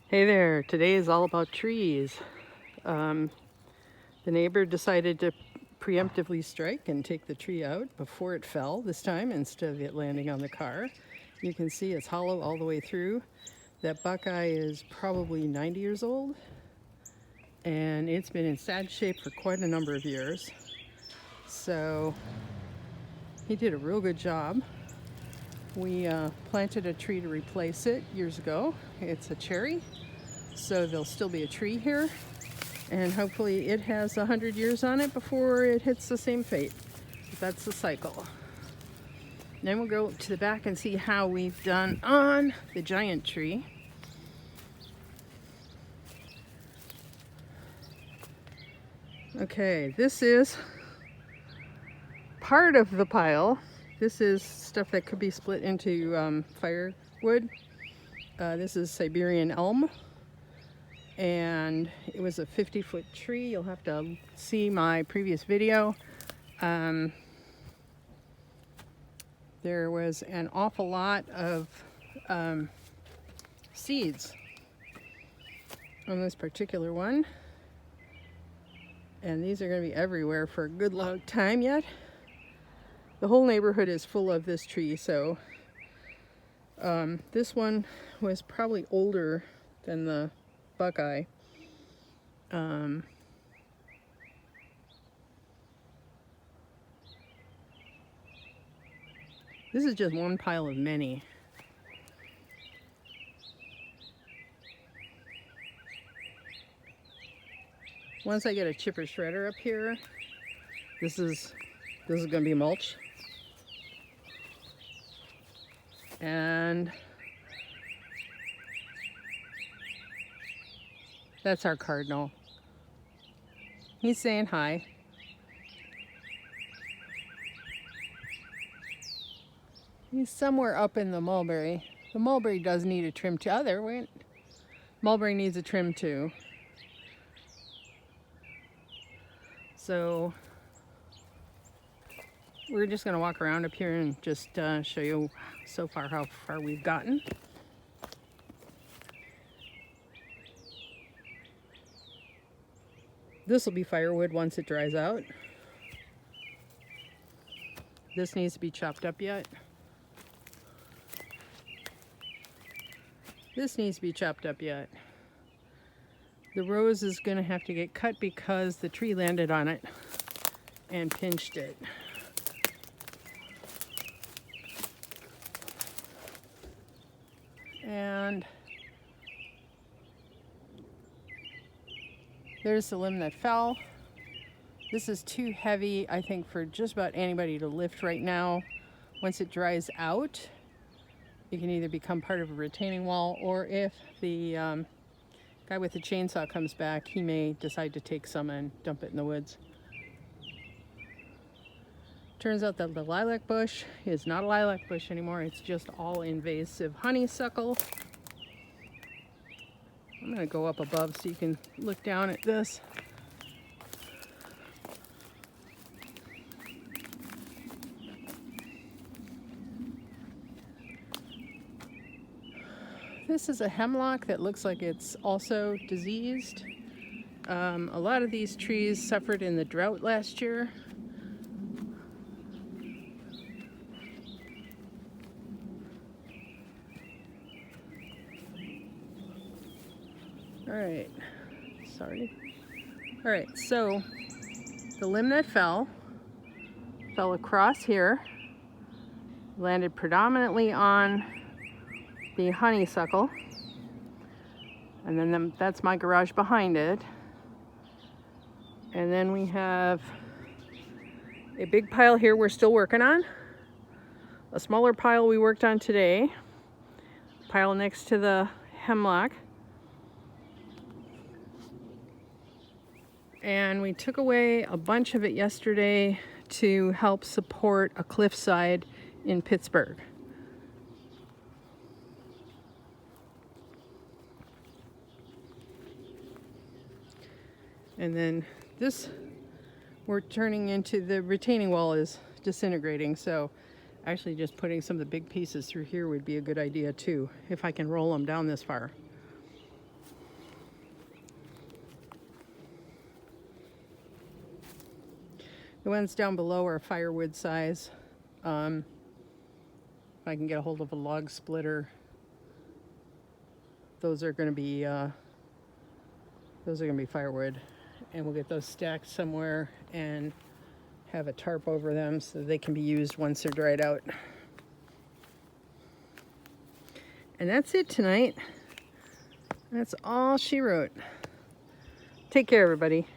Hey there, today is all about trees. The neighbor decided to preemptively strike and take the tree out before it fell this time instead of it landing on the car. You can see it's hollow all the way through. That buckeye is probably 90 years old and it's been in sad shape for quite a number of years. So he did a real good job. We planted a tree to replace it years ago. It's a cherry. So there'll still be a tree here, and hopefully it has 100 years on it before it hits the same fate. That's the cycle. Then we'll go to the back and see how we've done on the giant tree. Okay, this is part of the pile. This is stuff that could be split into firewood. This is Siberian elm. And it was a 50-foot tree. You'll have to see my previous video. There was an awful lot of seeds on this particular one. And these are going to be everywhere for a good long time yet. The whole neighborhood is full of this tree, so this one was probably older than the buckeye. This is just one pile of many. Once I get a chipper shredder up here, this is going to be mulch. And that's our cardinal. He's saying hi. He's somewhere up in the mulberry. The mulberry does need a trim too. Mulberry needs a trim too. So we're just going to walk around up here and just show you so far how far we've gotten. This will be firewood once it dries out. This needs to be chopped up yet. This needs to be chopped up yet. The rose is going to have to get cut because the tree landed on it and pinched it. And there's the limb that fell. This is too heavy, I think, for just about anybody to lift right now. Once it dries out, it can either become part of a retaining wall, or if the guy with the chainsaw comes back, he may decide to take some and dump it in the woods. Turns out that the lilac bush is not a lilac bush anymore. It's just all invasive honeysuckle. I'm going to go up above so you can look down at this. This is a hemlock that looks like it's also diseased. A lot of these trees suffered in the drought last year. Alright, sorry. Alright, so the limb that fell across here, landed predominantly on the honeysuckle, and then that's my garage behind it. And then we have a big pile here we're still working on, a smaller pile we worked on today, pile next to the hemlock. And we took away a bunch of it yesterday to help support a cliffside in Pittsburgh. And then this, we're turning into, the retaining wall is disintegrating, so actually just putting some of the big pieces through here would be a good idea too, if I can roll them down this far. The ones down below are firewood size. If I can get a hold of a log splitter, those are going to be firewood, and we'll get those stacked somewhere and have a tarp over them so they can be used once they're dried out. And that's it tonight. That's all she wrote. Take care, everybody.